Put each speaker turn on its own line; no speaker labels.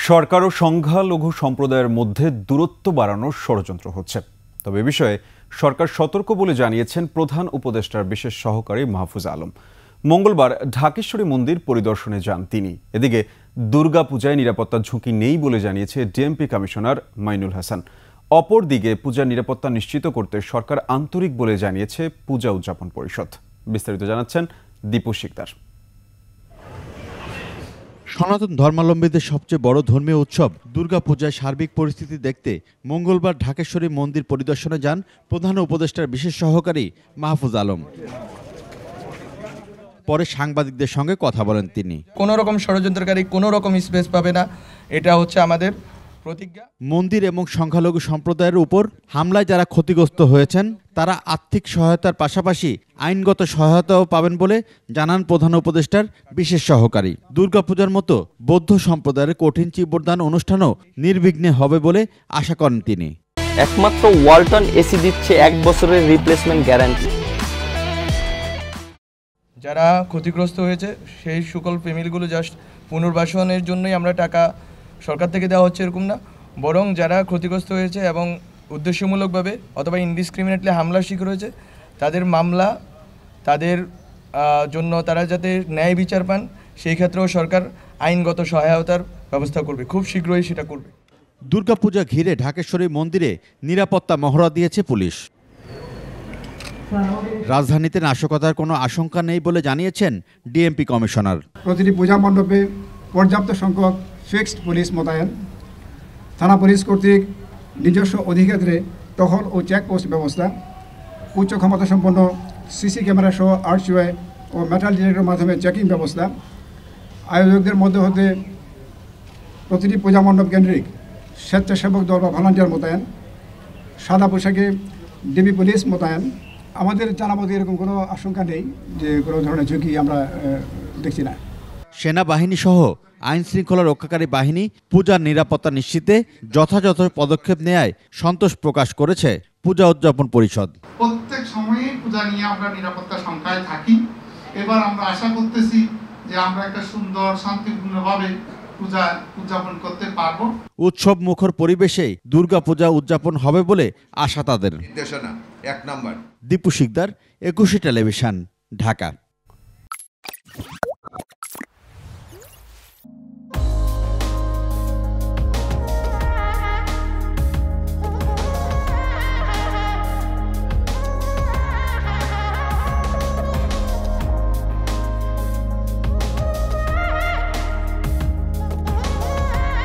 সরকার ও সংখ্যালঘু সম্প্রদায়ের মধ্যে দূরত্ব বাড়ানোর ষড়যন্ত্র হচ্ছে। তবে এ বিষয়ে সরকার সতর্ক বলে জানিয়েছেন প্রধান উপদেষ্টার বিশেষ সহকারী মাহফুজ আলম। মঙ্গলবার ঢাকেশ্বরী মন্দির পরিদর্শনে যান তিনি। এদিকে দুর্গাপূজায় নিরাপত্তার ঝুঁকি নেই বলে জানিয়েছে ডিএমপি কমিশনার মাইনুল হাসান। অপরদিকে পূজার নিরাপত্তা নিশ্চিত করতে সরকার আন্তরিক বলে জানিয়েছে পূজা উদযাপন পরিষদ। বিস্তারিত জানাচ্ছেন দীপু শিকদার।
সনাতন ধর্মাবলম্বীদের সবচেয়ে বড় ধর্মীয় উৎসব দুর্গাপূজায় সার্বিক পরিস্থিতি দেখতে মঙ্গলবার ঢাকেশ্বরী মন্দির পরিদর্শনে যান প্রধান উপদেষ্টার বিশেষ সহকারী মাহফুজ আলম। পরে সাংবাদিকদের সঙ্গে কথা বলেন তিনি।
কোনো রকম ষড়যন্ত্রকারী কোনো রকম স্পেস পাবে না, এটা হচ্ছে আমাদের প্রতিজ্ঞা।
মন্দির এবং সংখ্যালঘু সম্প্রদায়ের উপর হামলায় যারা ক্ষতিগ্রস্ত হয়েছেন তারা আর্থিক সহায়তার পাশাপাশি আইনগত সহায়তাও পাবেন বলে জানান প্রধান উপদেষ্টার বিশেষ সহকারী। দুর্গাপূজার মতো বৌদ্ধ সম্প্রদায়ের কঠিন চিবরদান অনুষ্ঠানও নির্বিঘ্নে হবে বলে আশা করেন তিনি।
একমাত্র ওয়ালটন এসি দিচ্ছে 1 বছরের রিপ্লেসমেন্ট গ্যারান্টি।
যারা ক্ষতিগ্রস্ত হয়েছে সেই সকল ফ্যামিলিগুলো জাস্ট পুনর্বাসনের জন্যই আমরা টাকা সরকার থেকে দেওয়া হচ্ছে এরকম না, বরং যারা ক্ষতিগ্রস্ত হয়েছে এবং উদ্দেশ্যমূলকভাবে অথবা ইনডিসক্রিমিনেটলি হামলার শিকার হয়েছে তাদের মামলা, তাদের জন্য তারা যাতে ন্যায় বিচার পান সেই ক্ষেত্রেও সরকার আইনগত সহায়তার ব্যবস্থা করবে, খুব শীঘ্রই সেটা করবে।
দুর্গাপূজা ঘিরে ঢাকেশ্বরী মন্দিরে নিরাপত্তা মহড়া দিয়েছে পুলিশ। রাজধানীতে নাশকতার কোনো আশঙ্কা নেই বলে জানিয়েছেন ডিএমপি কমিশনার।
প্রতিটি পূজা মণ্ডপে পর্যাপ্ত সংখ্যক ফিক্সড পুলিশ মোতায়েন, থানা পুলিশ কর্তৃক নিজস্ব অধিক্ষেত্রে টহল ও চেকপোস্ট ব্যবস্থা, উচ্চ ক্ষমতা সম্পন্ন সিসি ক্যামেরা সহ আরটিওআই ও মেটাল ডিটেক্টরের মাধ্যমে চেকিং ব্যবস্থা, আয়োজকদের মধ্যে হতে প্রতিটি পূজা মণ্ডপ কেন্দ্রিক স্বেচ্ছাসেবক দল বা ভলান্টিয়ার মোতায়েন, সাদা পোশাকে ডিবি পুলিশ মোতায়েন। আমাদের জানামতে এরকম কোনো আশঙ্কা নেই যে কোনো ধরনের ঝুঁকি আমরা দেখছি না।
সেনাবাহিনী সহ আইন শৃঙ্খলা রক্ষাকারী বাহিনী পূজার নিরাপত্তা নিশ্চিতে যথাযথ পদক্ষেপ নেয় সন্তোষ প্রকাশ করেছে পূজা উদযাপন পরিষদ।
প্রত্যেক সময়ে পূজা নিয়ে আমরা নিরাপত্তা সংখ্যায় থাকি। এবার আমরা আশা করতেছি যে আমরা একটা সুন্দর শান্তিপূর্ণভাবে পূজা উদযাপন করতে পারবো।
উৎসব মুখর পরিবেশেই দুর্গাপূজা উদযাপন হবে বলে আশা তাদের।
নির্দেশনা 1 নম্বর।
দীপু শিকদার, 21 টেলিভিশন, ঢাকা।